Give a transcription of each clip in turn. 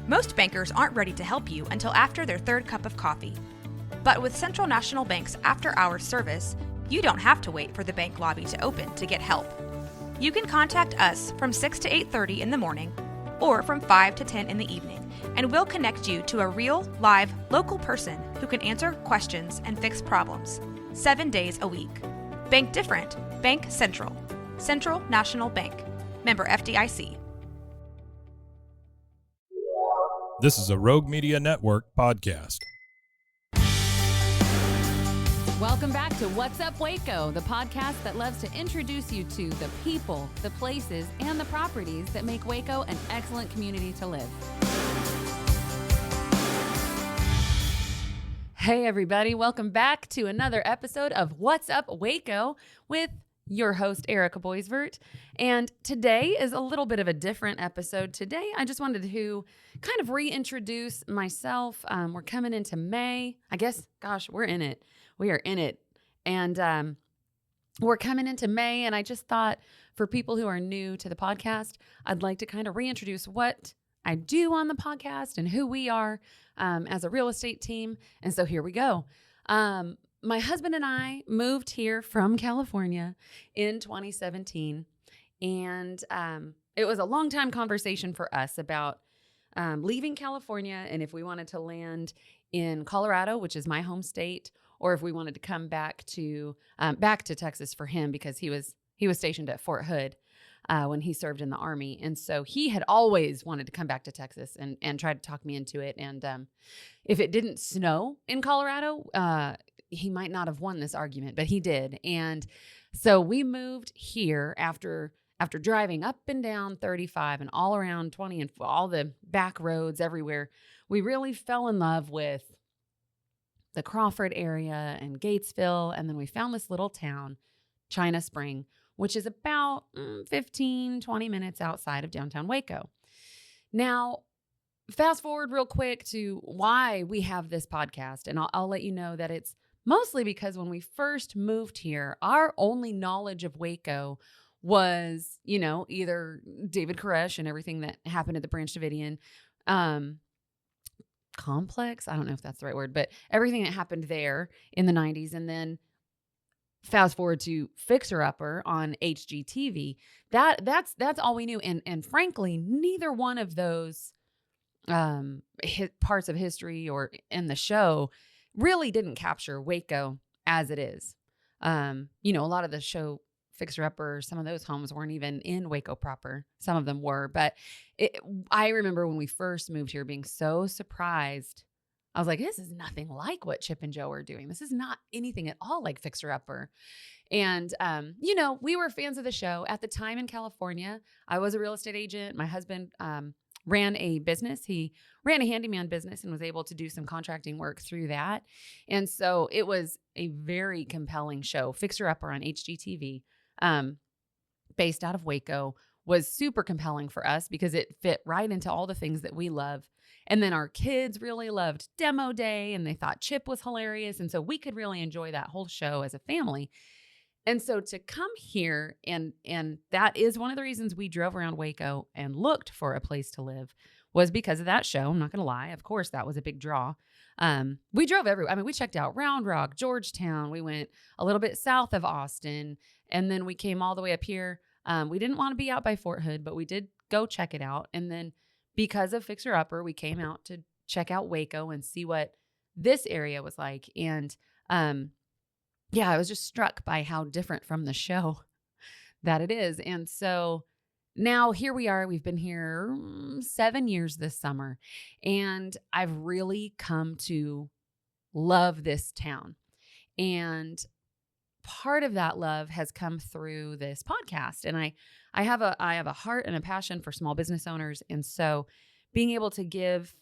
Most bankers aren't ready to help you until after their third cup of coffee. But with Central National Bank's after-hours service, you don't have to wait for the bank lobby to open to get help. You can contact us from 6 to 8:30 in the morning or from 5 to 10 in the evening, and we'll connect you to a real, live, local person who can answer questions and fix problems 7 days a week. Bank different. Bank Central. Central National Bank. Member FDIC. This is a Rogue Media Network podcast. Welcome back to What's Up Waco, the podcast that loves to introduce you to the people, the places, and the properties that make Waco an excellent community to live. Hey everybody, welcome back to another episode of What's Up Waco with your host, Erica Boisvert. And today is a little bit of a different episode. Today, I just wanted to kind of reintroduce myself. We're coming into May. I guess, gosh, we're in it. We are in it. And we're coming into May. And I just thought for people who are new to the podcast, I'd like to kind of reintroduce what I do on the podcast and who we are as a real estate team. And so here we go. My husband and I moved here from California in 2017, and it was a long time conversation for us about leaving California and if we wanted to land in Colorado, which is my home state, or if we wanted to come back to Texas for him because he was stationed at Fort Hood when he served in the Army, and so he had always wanted to come back to Texas and tried to talk me into it. And if it didn't snow in Colorado, he might not have won this argument, but he did. And so we moved here after driving up and down 35 and all around 20 and all the back roads everywhere. We really fell in love with the Crawford area and Gatesville. And then we found this little town, China Spring, which is about 15, 20 minutes outside of downtown Waco. Now, fast forward real quick to why we have this podcast. And I'll let you know that it's mostly because when we first moved here, our only knowledge of Waco was, either David Koresh and everything that happened at the Branch Davidian complex. I don't know if that's the right word, but everything that happened there in the 90s. And then fast forward to Fixer Upper on HGTV. That's all we knew. And frankly, neither one of those parts of history or in the show really didn't capture Waco as it is. A lot of the show Fixer Upper, some of those homes weren't even in Waco proper. Some of them were, but I remember when we first moved here being so surprised. I was like, this is nothing like what Chip and Joe are doing. This is not anything at all like Fixer Upper. And, we were fans of the show at the time in California. I was a real estate agent. My husband, ran a business. He ran a handyman business and was able to do some contracting work through that. And so it was a very compelling show. Fixer Upper on HGTV, based out of Waco, was super compelling for us because it fit right into all the things that we love. And then our kids really loved Demo Day and they thought Chip was hilarious. And so we could really enjoy that whole show as a family. And so to come here, and that is one of the reasons we drove around Waco and looked for a place to live, was because of that show. I'm not going to lie. Of course, that was a big draw. We drove everywhere. I mean, we checked out Round Rock, Georgetown. We went a little bit south of Austin, and then we came all the way up here. We didn't want to be out by Fort Hood, but we did go check it out. And then because of Fixer Upper, we came out to check out Waco and see what this area was like. And I was just struck by how different from the show that it is. And so now here we are. We've been here 7 years this summer, and I've really come to love this town. And part of that love has come through this podcast. And I have a heart and a passion for small business owners. And so being able to give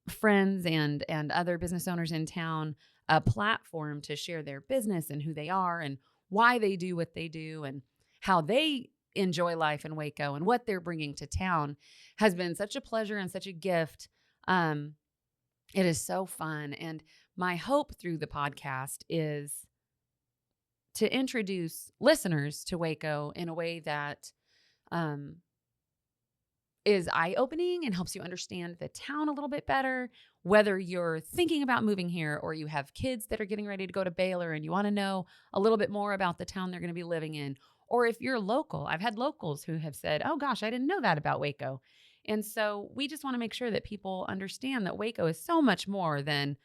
friends and other business owners in town a platform to share their business and who they are and why they do what they do and how they enjoy life in Waco and what they're bringing to town has been such a pleasure and such a gift. It is so fun. And my hope through the podcast is to introduce listeners to Waco in a way that is eye-opening and helps you understand the town a little bit better. Whether you're thinking about moving here or you have kids that are getting ready to go to Baylor and you want to know a little bit more about the town they're going to be living in, or if you're local. I've had locals who have said, oh gosh, I didn't know that about Waco. And so we just want to make sure that people understand that Waco is so much more than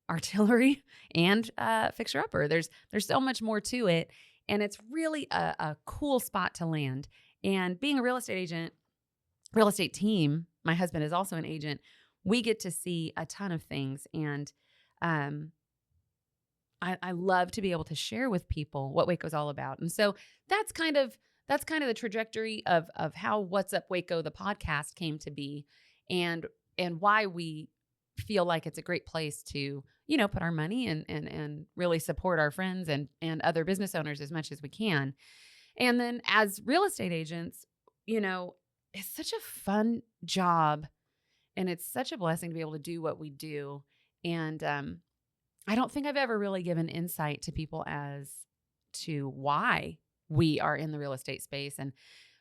artillery and fixer-upper. There's so much more to it, and it's really a cool spot to land. And being a real estate team, my husband is also an agent. We get to see a ton of things, and I love to be able to share with people what Waco's all about. And so that's kind of the trajectory of how What's Up Waco, the podcast, came to be, and why we feel like it's a great place to, put our money and really support our friends and other business owners as much as we can. And then as real estate agents, it's such a fun job, and it's such a blessing to be able to do what we do. And I don't think I've ever really given insight to people as to why we are in the real estate space. And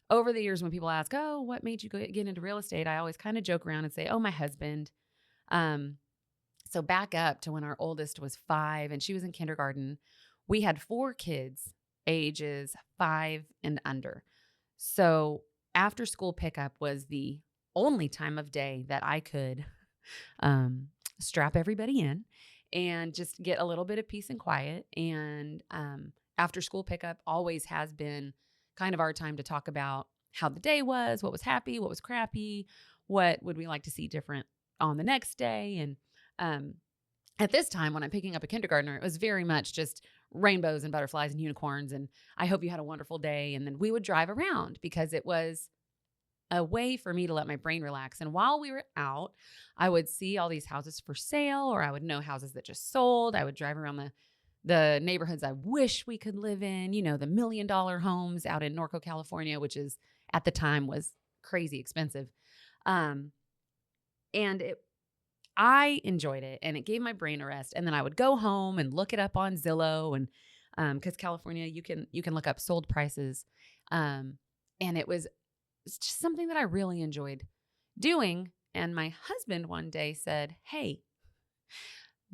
over the years, when people ask, oh, what made you get into real estate? I always kind of joke around and say, oh, my husband. So back up to when our oldest was 5 and she was in kindergarten, we had 4 kids, ages 5 and under. So after school pickup was the only time of day that I could strap everybody in and just get a little bit of peace and quiet. And after school pickup always has been kind of our time to talk about how the day was, what was happy, what was crappy, what would we like to see different on the next day. And at this time, when I'm picking up a kindergartner, it was very much just rainbows and butterflies and unicorns, and I hope you had a wonderful day. And then we would drive around because it was a way for me to let my brain relax. And while we were out, I would see all these houses for sale, or I would know houses that just sold. I would drive around the neighborhoods I wish we could live in, the $1 million homes out in Norco, California, which is at the time was crazy expensive. And I enjoyed it, and it gave my brain a rest. And then I would go home and look it up on Zillow, and because California, you can look up sold prices, and it's just something that I really enjoyed doing. And my husband one day said, "Hey,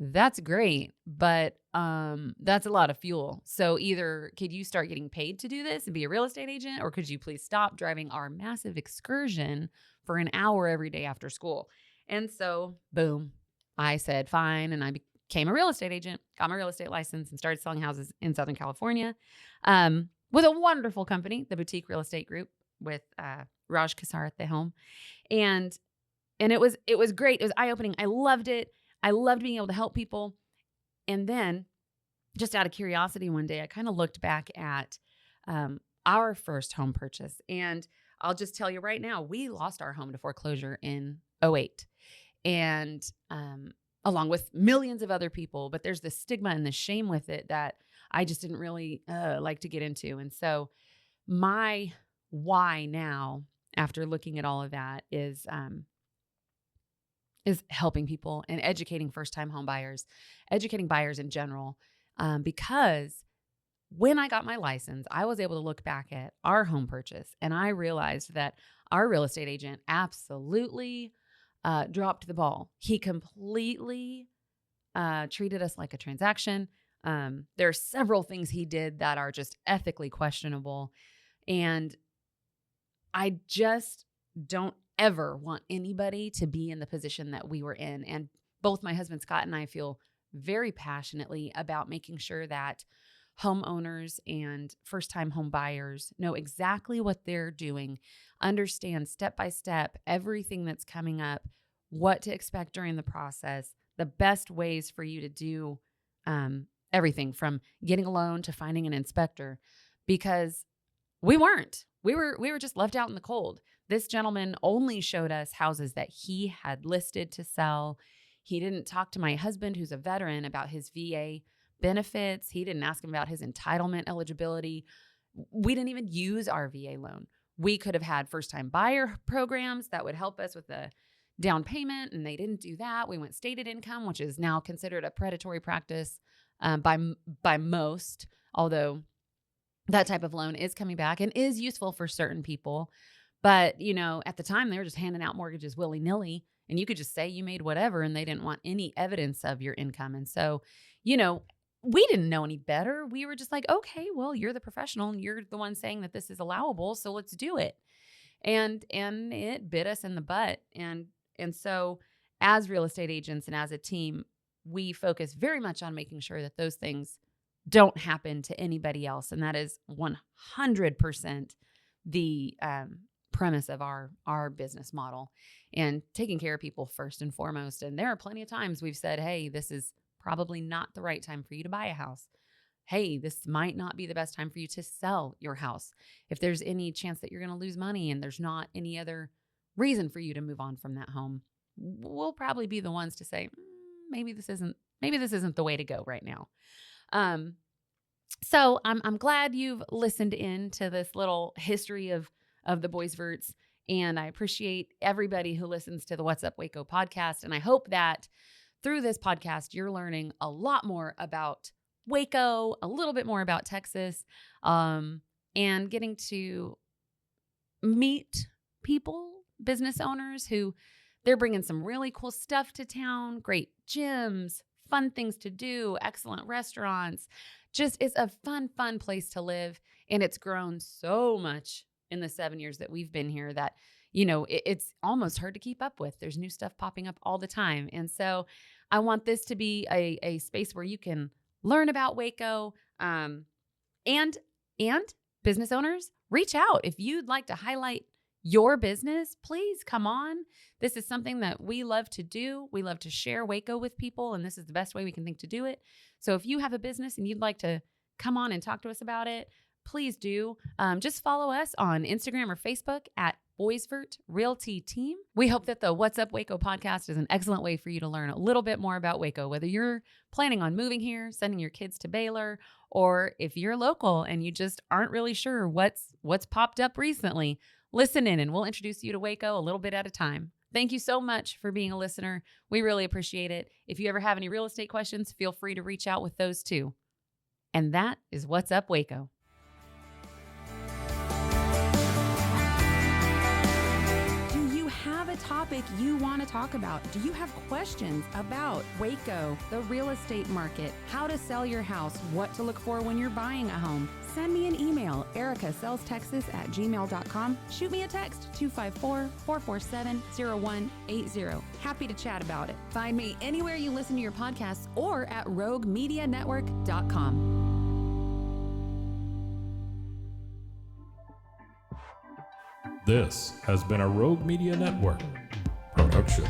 that's great, but that's a lot of fuel. So either could you start getting paid to do this and be a real estate agent, or could you please stop driving our massive excursion for an hour every day after school?" And so, boom, I said, fine. And I became a real estate agent, got my real estate license, and started selling houses in Southern California with a wonderful company, the Boutique Real Estate Group, with Raj Kassar at the helm. And it was great. It was eye-opening. I loved it. I loved being able to help people. And then, just out of curiosity, one day I kind of looked back at our first home purchase. And I'll just tell you right now, we lost our home to foreclosure in 2008. And along with millions of other people, but there's the stigma and the shame with it that I just didn't really like to get into. And so my why now, after looking at all of that, is helping people and educating first-time home buyers, educating buyers in general, because when I got my license, I was able to look back at our home purchase, and I realized that our real estate agent absolutely dropped the ball. He completely treated us like a transaction. There are several things he did that are just ethically questionable, and I just don't ever want anybody to be in the position that we were in. And both my husband Scott and I feel very passionately about making sure that homeowners and first-time home buyers know exactly what they're doing, understand step by step everything that's coming up, what to expect during the process, the best ways for you to do everything from getting a loan to finding an inspector, because we were just left out in the cold. This gentleman only showed us houses that he had listed to sell. He didn't talk to my husband, who's a veteran, about his VA benefits. He didn't ask him about his entitlement eligibility. We didn't even use our VA loan. We could have had first-time buyer programs that would help us with the down payment, and they didn't do that. We went stated income, which is now considered a predatory practice by most, although that type of loan is coming back and is useful for certain people. But, at the time they were just handing out mortgages willy-nilly, and you could just say you made whatever and they didn't want any evidence of your income. And so, we didn't know any better. We were just like, okay, well, you're the professional and you're the one saying that this is allowable, so let's do it. And it bit us in the butt. And so as real estate agents and as a team, we focus very much on making sure that those things don't happen to anybody else. And that is 100% the premise of our business model, and taking care of people first and foremost. And there are plenty of times we've said, hey, this is probably not the right time for you to buy a house. Hey, this might not be the best time for you to sell your house. If there's any chance that you're going to lose money and there's not any other reason for you to move on from that home, we'll probably be the ones to say, maybe this isn't the way to go right now. So I'm glad you've listened in to this little history of the Boisverts, and I appreciate everybody who listens to the What's Up Waco podcast. And I hope that through this podcast, you're learning a lot more about Waco, a little bit more about Texas, and getting to meet people, business owners who they're bringing some really cool stuff to town, great gyms, fun things to do, excellent restaurants. Just it's a fun place to live. And it's grown so much in the 7 years that we've been here that, it's almost hard to keep up with. There's new stuff popping up all the time. And so I want this to be a space where you can learn about Waco, and business owners, reach out. If you'd like to highlight your business, please come on. This is something that we love to do. We love to share Waco with people, and this is the best way we can think to do it. So if you have a business and you'd like to come on and talk to us about it, please do. Just follow us on Instagram or Facebook at Boisvert Realty Team. We hope that the What's Up Waco podcast is an excellent way for you to learn a little bit more about Waco, whether you're planning on moving here, sending your kids to Baylor, or if you're local and you just aren't really sure what's popped up recently. Listen in and we'll introduce you to Waco a little bit at a time. Thank you so much for being a listener. We really appreciate it. If you ever have any real estate questions, feel free to reach out with those too. And that is What's Up Waco. A topic you want to talk about? Do you have questions about Waco, the real estate market, how to sell your house, what to look for when you're buying a home? Send me an email, ericasellstexas@gmail.com. Shoot me a text, 254-447-0180. Happy to chat about it. Find me anywhere you listen to your podcasts or at roguemedianetwork.com. This has been a Rogue Media Network production.